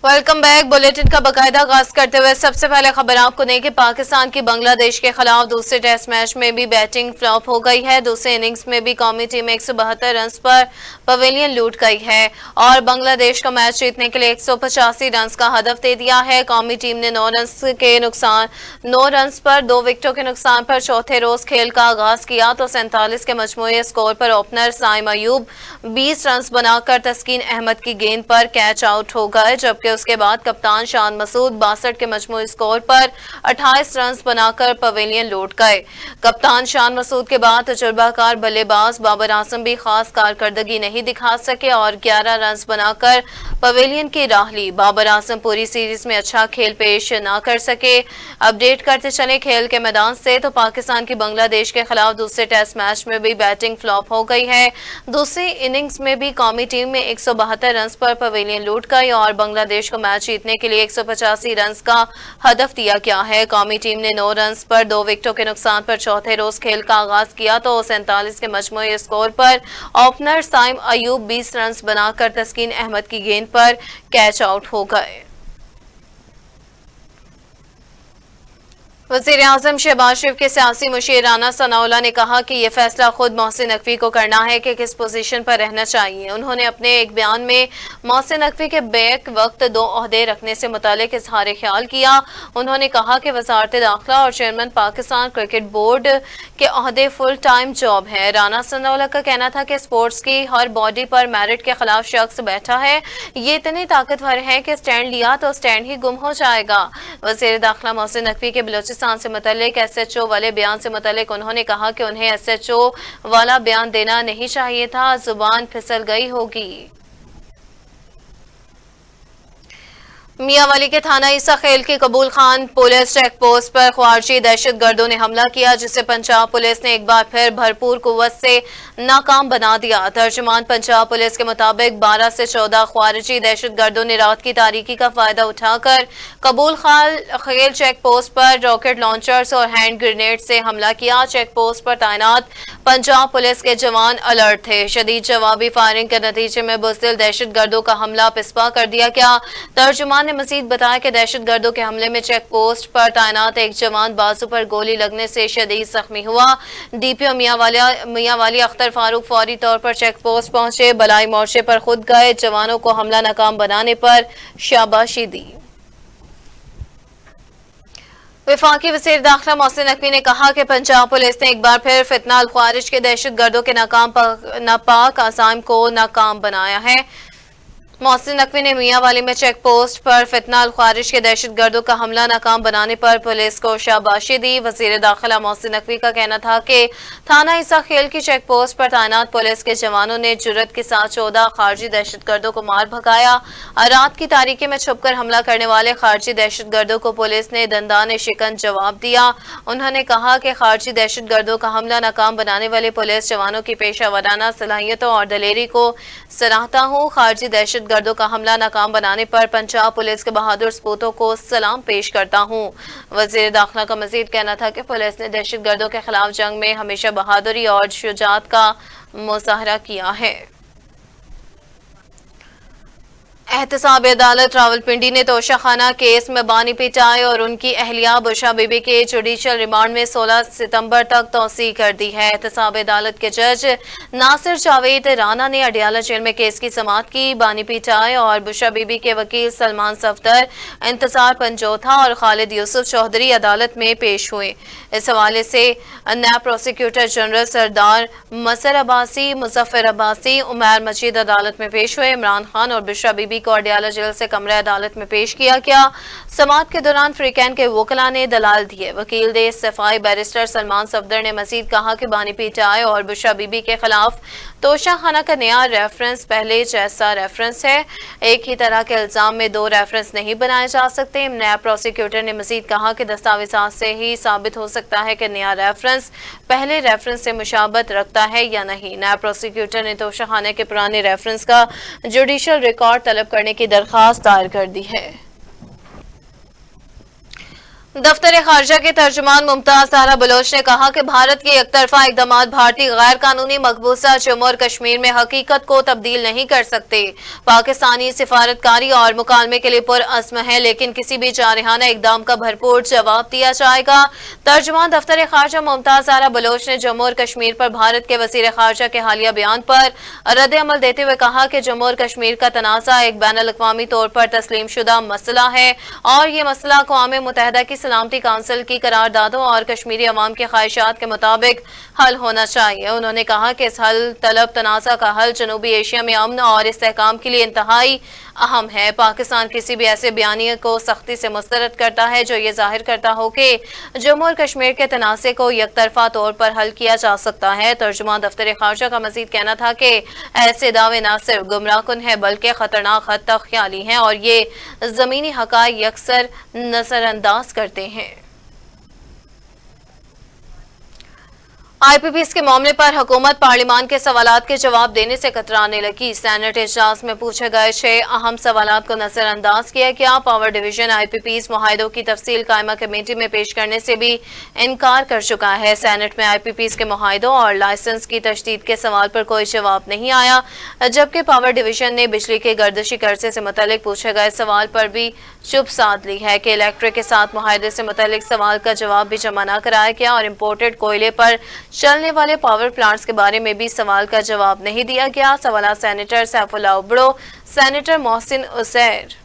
Welcome back. Bulletin का बाकायदा आगाज करते हुए सबसे पहले खबर आपको दें कि पाकिस्तान की बांग्लादेश के खिलाफ दूसरे टेस्ट मैच में भी बैटिंग फ्लॉप हो गई है। दूसरे इनिंग्स में भी कौमी टीम 172 रन पर पवेलियन लूट गई है और बांग्लादेश का मैच जीतने के लिए 185 रन का हदफ दे दिया है। कौमी टीम ने 9 रन पर 2 विकेटों के नुकसान पर चौथे रोज खेल का आगाज किया तो 47 के मजमूई स्कोर पर ओपनर साइम अयूब 20 रन बनाकर तस्कीन अहमद की गेंद पर कैच आउट हो गए, जबकि उसके बाद कप्तान शान मसूद 62 के मजमूई स्कोर पर 28 रन बनाकर पवेलियन लौट गए। कप्तान शान मसूद के बाद तजुर्बाकार बल्लेबाज बाबर आजम भी खास कारकर्दगी नहीं दिखा सके और 11 रन बनाकर पवेलियन की राह ली। बाबर आजम पूरी सीरीज में अच्छा खेल पेश न कर सके। अपडेट करते चले खेल के मैदान से तो पाकिस्तान की बांग्लादेश के खिलाफ दूसरे टेस्ट मैच में भी बैटिंग फ्लॉप हो गई है। दूसरी इनिंग्स में भी कौमी टीम में 172 रन पर पवेलियन लूट गई और बांग्लादेश को मैच जीतने के लिए 185 रन का हदफ दिया गया है। कौमी टीम ने 9 रन पर 2 विकेटों के नुकसान पर चौथे रोज खेल का आगाज किया तो 47 के मजमूई स्कोर पर ओपनर साइम अयूब 20 रन बनाकर तस्कीन अहमद की गेंद पर कैच आउट हो गए। वज़ीर-ए-आज़म शहबाज शरीफ के सियासी मुशीर राना सनाउल्लाह ने कहा कि यह फैसला खुद मोहसिन नकवी को करना है कि किस पोजीशन पर रहना चाहिए। उन्होंने अपने एक बयान में मोहसिन नकवी के बैक वक्त 2 ओहदे रखने से मुतालिक इजहार ख्याल किया। उन्होंने कहा कि वज़ारत दाखिला और चेयरमैन पाकिस्तान क्रिकेट बोर्ड के ओहदे फुल टाइम जॉब है। राना सनाउल्लाह का कहना था कि स्पोर्ट्स की हर बॉडी पर मेरिट के खिलाफ शख्स बैठा है, ये इतने ताकतवर है कि स्टैंड लिया तो स्टैंड ही गुम हो जाएगा। वज़ीर दाखिला मोहसिन नकवी के बलोचिस्तान से मुतल्लिक SHO वाले बयान से मुतल्लिक उन्होंने कहा कि उन्हें SHO वाला बयान देना नहीं चाहिए था, जुबान फिसल गई होगी। मियांवाली के थाना ईसा खेल की कबूल खान पुलिस चेक पोस्ट पर ख्वारजी दहशत गर्दों ने हमला किया, जिसे पंजाब पुलिस ने एक बार फिर भरपूर कुव्वत से नाकाम बना दिया। तर्जुमान पंजाब पुलिस के मुताबिक 12 से 14 ख्वारजी दहशत गर्दों ने रात की तारीकी का फायदा उठाकर कबूल खान खेल चेक पोस्ट पर रॉकेट लॉन्चर्स और हैंड ग्रेनेड से हमला किया। चेक पोस्ट पर तैनात पंजाब पुलिस के जवान अलर्ट थे। शदीद जवाबी फायरिंग के नतीजे में बुज़दिल दहशत गर्दों का हमला पिस्पा कर दिया गया। तर्जुमान ने मजीद बताया कि दहशत गर्दों के हमले में चेक पोस्ट पर तैनात एक जवान बाजू पर गोली लगने से शदीद जख्मी हुआ। DPO मियांवाली अख्तर फारूक फौरी तौर पर चेक पोस्ट पहुंचे, बलाई मोर्चे पर खुद गए, जवानों को हमला नाकाम बनाने पर शाबाशी दी। वफाकी वज़ीर दाखिला मोहसिन नकवी ने कहा कि पंजाब पुलिस ने एक बार फिर फितना अल ख्वारिज के दहशत गर्दों के नापाक अज़ाइम को नाकाम बनाया है। मोहसिन नकवी ने मियांवाली में चेक पोस्ट पर फितना अल ख्वारिज के दहशत गर्दों का हमला नाकाम बनाने पर पुलिस को शाबाशी दी। वज़ीर दाखिला मोहसिन नकवी का कहना था कि थाना ईसा खेल की चेक पोस्ट पर तैनात पुलिस के जवानों ने जुर्रत के साथ 14 खारजी दहशत गर्दों को मार भगाया। रात की तारीकी में छुपकर हमला करने वाले खारजी दहशत गर्दों को पुलिस ने दंदाने शिकन जवाब दिया। उन्होंने कहा कि खारजी दहशत गर्दों का हमला नाकाम बनाने वाले पुलिस जवानों की पेशा वराना सलाहियतों और दलेरी को सराहता हूँ। खारजी दहशत गर्दों का हमला नाकाम बनाने पर पंजाब पुलिस के बहादुर सपूतों को सलाम पेश करता हूँ। वज़ीर दाखिला का मजीद कहना था कि पुलिस ने दहशत गर्दों के खिलाफ जंग में हमेशा बहादुरी और शुजाअत का मुजाहरा किया है। एहतसाब अदालत रावलपिंडी ने तोशाखाना केस में बानी पिटाई और उनकी अहलिया बुशरा बीबी के जुडिशल रिमांड में 16 सितंबर तक तौसी कर दी है। एहतसाब अदालत के जज नासिर जावेद राना ने अडियाला जेल में केस की समाअत की। बानी पिटाई और बुशरा बीबी के वकील सलमान सफदर, इंतजार पंजोथा और खालिद यूसुफ चौधरी अदालत में पेश हुए। इस हवाले से नायब प्रोसिक्यूटर जनरल सरदार मसर अब्बासी, मुजफ्फर अब्बासी, उमैर मजीद अदालत में पेश हुए। इमरान खान और बुशरा बीबी को अडियाला जेल से कमरे अदालत में पेश किया गया। समाअत के दौरान फ्रीकैन के वकला ने दलाल दिए। वकील दे सफाई बैरिस्टर सलमान सफदर ने मजीद कहा कि बानी पिटाई और बुशरा बीबी के खिलाफ तोशाखाना का नया रेफरेंस पहले जैसा रेफरेंस है। एक ही तरह के इल्जाम में 2 रेफरेंस नहीं बनाए जा सकते। नायब प्रोसिक्यूटर ने मजीद कहा कि दस्तावेजात से ही साबित हो सकता है कि नया रेफरेंस पहले रेफरेंस से मुशाबत रखता है या नहीं। नायब प्रोसिक्यूटर ने तोशाखाना के पुराने रेफरेंस का जुडिशल रिकॉर्ड तलब करने की दरख्वास्त दायर कर दी है। दफ्तर खारजा के तर्जुमान मुमताज तारा बलोच ने कहा कि भारत के एकतरफा इकदाम भारतीय गैर कानूनी मकबूजा जम्मू और कश्मीर में हकीकत को तब्दील नहीं कर सकते। पाकिस्तानी सिफारतकारी और मुकालमे के लिए पुरअज़्म है, लेकिन किसी भी जारहाना इकदाम का भरपूर जवाब दिया जाएगा। तर्जुमान दफ्तर खारजा मुमताज तारा बलोच ने जम्मू और कश्मीर पर भारत के वज़ीर खारजा के हालिया बयान पर रद्द अमल देते हुए कहा कि जम्मू और कश्मीर का तनाज़ा एक बैनुल-अक़वामी तौर पर तस्लीम शुदा मसला है और ये मसला अक़वाम मुत्तहिदा की सलामती काउंसिल की करारदादों और कश्मीरी अवाम के ख्वाहिशात के मुताबिक हल होना चाहिए। उन्होंने कहा कि इस हल तलब तनाज़ा का हल जनूबी एशिया में अमन और इस्तेहकाम के लिए इंतहाई अहम है। पाकिस्तान किसी भी ऐसे बयानिए को सख्ती से मुस्तरद करता है जो ये जाहिर करता हो कि जम्मू और कश्मीर के तनाज़े को यकतरफा तौर पर हल किया जा सकता है। तर्जुमान दफ्तर खारजा का मजीद कहना था कि ऐसे दावे न सिर्फ गुमराहकुन है बल्कि खतरनाक हद तक ख्याली हैं और ये जमीनी हक़ाइक़ अक्सर नजरअंदाज करते हैं। IPPs के मामले पर हुकूमत पार्लिमान के सवालात के जवाब देने से कतराने लगी। सेनेट इजलास में पूछे गए 6 अहम सवालात को नजरअंदाज किया गया। पावर डिवीजन IPPs मुआहिदों की तफसील कायमा कमेटी में पेश करने से भी इनकार कर चुका है। सेनेट में IPPs के मुआहिदों और लाइसेंस की तशदीद के सवाल पर कोई जवाब नहीं आया, जबकि पावर डिवीजन ने बिजली के गर्दिशी कर्जे से मुतल्लिक पूछे गए सवाल पर भी चुप साध ली है कि इलेक्ट्रिक के साथ मुआहिदे से मुतल्लिक सवाल का जवाब भी जमा न कराया गया और इम्पोर्टेड कोयले पर चलने वाले पावर प्लांट्स के बारे में भी सवाल का जवाब नहीं दिया गया। सवाल senator Saifullah Abro, senator Mohsin Uzair.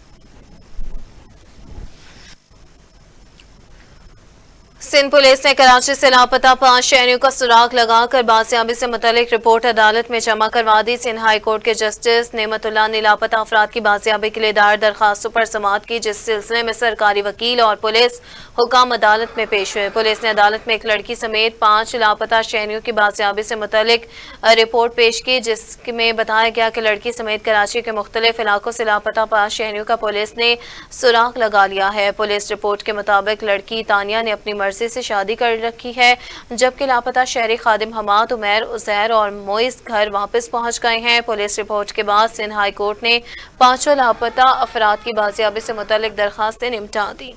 Sindh police ने कराची से लापता 5 शहरियों का सुराग लगाकर बाजियाबी से मुतल्लिक रिपोर्ट अदालत में जमा करवा दी। सिंध हाई कोर्ट के जस्टिस नेमतुल्लाह ने लापता अफराद की बाजियाबी के लिए दायर दरखास्तों पर समाअत की, जिस सिलसिले में सरकारी वकील और पुलिस हुकाम अदालत में पेश हुए। पुलिस ने अदालत में एक लड़की समेत 5 लापता शहरियों की बाजियाबी से मुतल्लिक रिपोर्ट पेश की, जिसमें बताया गया कि लड़की समेत कराची के मुख्तलिफ इलाकों से लापता 5 शहरियों का पुलिस ने सुराग लगा लिया है। पुलिस रिपोर्ट के मुताबिक लड़की तानिया ने अपनी मर्जी से शादी कर रखी है, जबकि लापता शहरी खादिम हमाद, उमैर, उजैर और मोइस घर वापस पहुंच गए हैं। पुलिस रिपोर्ट के बाद सिंध हाई कोर्ट ने 5 लापता अफराद की बाजियाबी से मुतल्लिक दरखास्तें निपटा दी।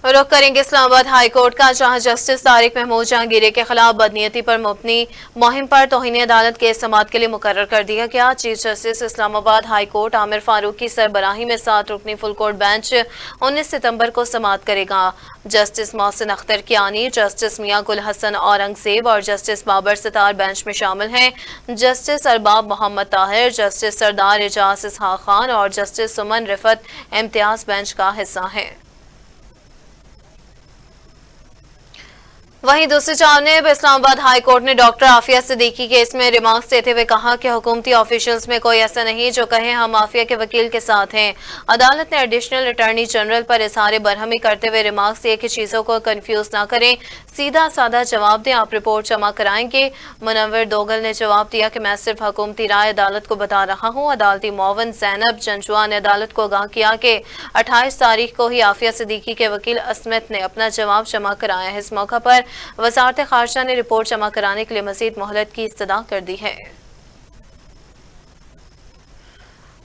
रुख करेंगे इस्लामाबाद हाई कोर्ट का, जहां जस्टिस तारिक महमूद जहांगीरी के खिलाफ बदनीयती पर मबनी मुहिम पर तौहीन अदालत के समाअत के लिए मुकर्रर कर दिया गया। Chief justice Islamabad high court Aamir Farooq की सरबराही में 7 रुकनी फुल कोर्ट बेंच 19 सितंबर को समाअत करेगा। जस्टिस मोहसिन अख्तर कियानी, जस्टिस मियां गुल हसन औरंगजेब और जस्टिस बाबर सितार बेंच में शामिल हैं। जस्टिस अरबाब मोहम्मद ताहिर, जस्टिस सरदार एजाज इसहाक खान और जस्टिस सुमन रिफत इम्तियाज बेंच का हिस्सा है। वहीं दूसरी जानिब इस्लामाबाद हाई कोर्ट ने डॉक्टर आफिया सिद्दीकी केस में रिमार्क्स देते हुए कहा कि हुकूमती ऑफिशियल्स में कोई ऐसा नहीं जो कहे हम आफिया के वकील के साथ हैं। अदालत ने एडिशनल अटॉर्नी जनरल पर इजहार बरहमी करते हुए रिमार्क्स दिए कि चीज़ों को कन्फ्यूज ना करें, सीधा साधा जवाब दें, आप रिपोर्ट जमा कराएंगे। मुनव्वर दोगल ने जवाब दिया कि मैं सिर्फ हुकूमती राय अदालत को बता रहा हूँ। अदालती मुआवन जैनब जंजुआ ने अदालत को आगाह किया कि 28 तारीख को ही आफिया सिद्दीकी के वकील अस्मत ने अपना जवाब जमा कराया है। इस मौका पर वज़ारत खारजा ने रिपोर्ट जमा कराने के लिए मज़ीद मोहलत की इस्तदा कर दी है।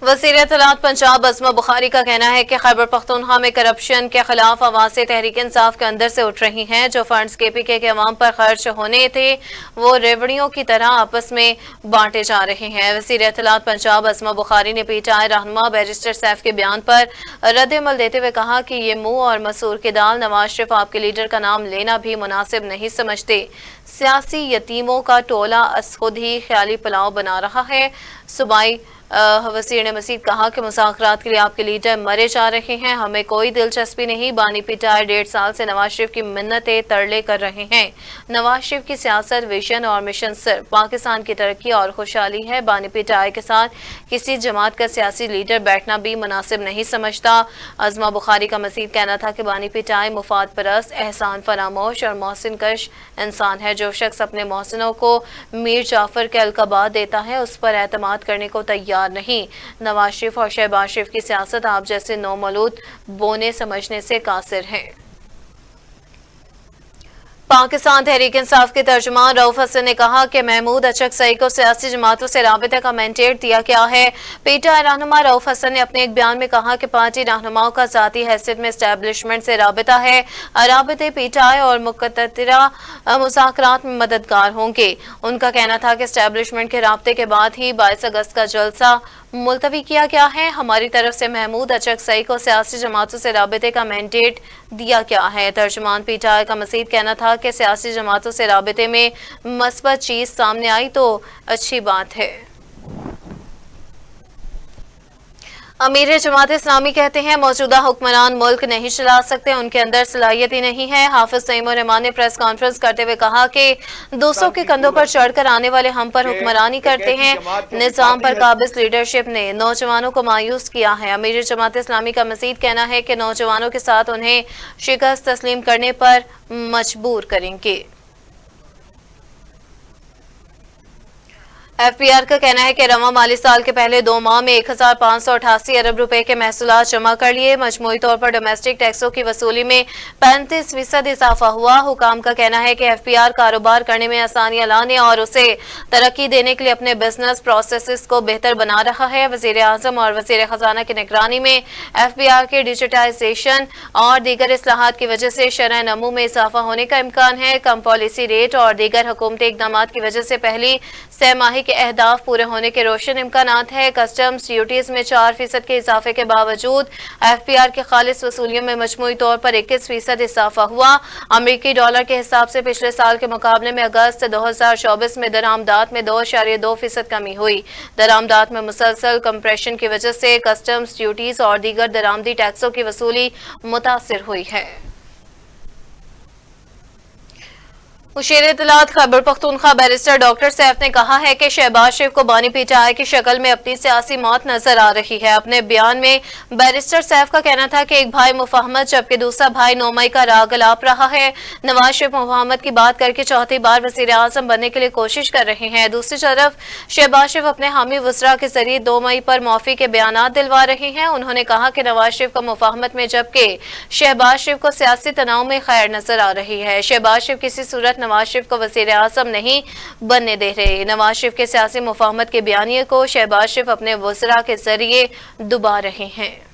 वज़ीर इत्तलात पंजाब अज़मा बुखारी का कहना है कि खैबर पख्तूनख्वा में करप्शन के खिलाफ आवाज़ें तहरीक इंसाफ के अंदर से उठ रही हैं। जो फंड्स KPK के अवाम पर खर्च होने थे वो रेवड़ियों की तरह आपस में बांटे जा रहे हैं। वज़ीर इत्तलात पंजाब अज़मा बुखारी ने PTI रहनुमा बैरिस्टर सैफ के बयान पर रद्द अमल देते हुए कहा कि ये मुंह और मसूर की दाल, नवाज शरीफ आपके लीडर का नाम लेना भी मुनासिब नहीं समझते। सियासी यतीमों का टोला खुद ही ख्याली पुलाव बना रहा है। सूबाई वज़ीर ने मज़ीद कहा कि मुज़ाकरात के लिए आपके लीडर मरे जा रहे हैं, हमें कोई दिलचस्पी नहीं। बानी PTI 1.5 साल से नवाज शरीफ की मिन्नतें तरले कर रहे हैं। नवाज शरीफ की सियासत, विजन और मिशन सिर्फ पाकिस्तान की तरक्की और खुशहाली है। बानी PTI के साथ किसी जमात का सियासी लीडर बैठना भी मुनासिब नहीं समझता। अज़मा बुखारी का मज़ीद कहना था कि बानी PTI मुफाद परस्त, एहसान फरामोश और मोहसिन कश इंसान है। जो शख्स अपने मोहसिनों को मीर जाफर के अलकबा देता है उस पर एतमाद करने को तैयार नहीं। नवाज शरीफ और शहबाज शरीफ की सियासत आप जैसे नौमौलूद बोने समझने से कासिर है। पाकिस्तान तहरीक इंसाफ के तर्जुमान रऊफ हसन ने कहा कि महमूद अचकजई को सियासी जमातों से राबते का मैंडेट दिया गया है। पीटीआई रहनुमा रऊफ हसन ने अपने एक बयान में कहा कि पार्टी रहनुमाओं का ज़ाती हैसियत में एस्टेब्लिशमेंट से राबता है। राबते पीटीआई और मुकतदरा मुज़ाकरात में मददगार होंगे। उनका कहना था कि एस्टेब्लिशमेंट के राबते के बाद ही 22 अगस्त का जलसा मुलतवी किया गया है। हमारी तरफ से महमूद अचकजई को सियासी जमातों से राबते का मैंडेट दिया गया है। तर्जुमान पीटीआई का मज़ीद कहना था कि सियासी जमातों से राबते में मस्बत चीज़ सामने आई तो अच्छी बात है। अमीर जमात इस्लामी कहते हैं मौजूदा हुक्मरान मुल्क नहीं चला सकते, उनके अंदर सलाहियत ही नहीं है। हाफिज सईम रहमान ने प्रेस कॉन्फ्रेंस करते हुए कहा कि 200 के कंधों पर चढ़कर आने वाले हम पर हुक्मरानी करते हैं। निजाम पर काबिज लीडरशिप ने नौजवानों को मायूस किया है। अमीर जमात इस्लामी का मजीद कहना है कि नौजवानों के साथ उन्हें शिकस्त तस्लीम करने पर मजबूर करेंगे। एफपीआर का कहना है कि रवां माली साल के पहले 2 माह में 1588 अरब रुपए के महसूलात जमा कर लिए। मजमूई तौर पर डोमेस्टिक टैक्सों की वसूली में 35% इजाफा हुआ। हुकाम का कहना है कि एफपीआर कारोबार करने में आसानियां लाने और उसे तरक्की देने के लिए अपने बिजनेस प्रोसेसेस को बेहतर बना रहा है। वजीर आजम और वजीर खजाना की निगरानी में एफपीआर के डिजिटाइजेशन और दीगर इस्लाहात की वजह से शरह नमू में इजाफा होने का इम्कान है। कम पॉलिसी रेट और दीगर हुकूमती इकदाम की वजह से पहली सहमाही के अहदाफ पूरे होने के रोशन इम्कानात है। कस्टम्स ड्यूटीज में 4% के इजाफे के बावजूद एफपीआर के खालिस वसूलियों में मजमूई तौर पर 21% इजाफा हुआ। अमरीकी डॉलर के हिसाब से पिछले साल के मुकाबले में अगस्त 2024 में दरामदात में 2.2% कमी हुई। दरामदात में मुसलसल कंप्रेशन की वजह से कस्टम्स ड्यूटीज और दीगर दरामदी टैक्सों की वसूली मुतासिर हुई है। मुशीर इत्तलात खैबर पख्तूनख्वा बैरिस्टर डॉक्टर सैफ ने कहा है कि शहबाज शरीफ को बानी पीटीआई की शक्ल में अपनी सियासी मौत नजर आ रही है। अपने बयान में बैरिस्टर सैफ का कहना था कि एक भाई मुफाहमत जबकि दूसरा भाई 9 मई का राग अलाप रहा है। नवाज शरीफ मुफाहमत की बात करके चौथी बार वजीर आजम बनने के लिए कोशिश कर रहे हैं। दूसरी तरफ शहबाज शरीफ अपने हामी वज़रा के जरिए 2 मई पर माफी के बयान दिलवा रहे हैं। उन्होंने कहा कि नवाज शरीफ को मुफाहमत में जबकि शहबाज शरीफ को सियासी तनाव में खैर नजर आ रही है। शहबाज शरीफ किसी सूरत नवाज शरीफ को वजीर आजम नहीं बनने दे रहे। नवाज शरीफ के सियासी मुफाहमत के बयानिए को शहबाज शरीफ अपने वज़रा के जरिए दुबा रहे हैं।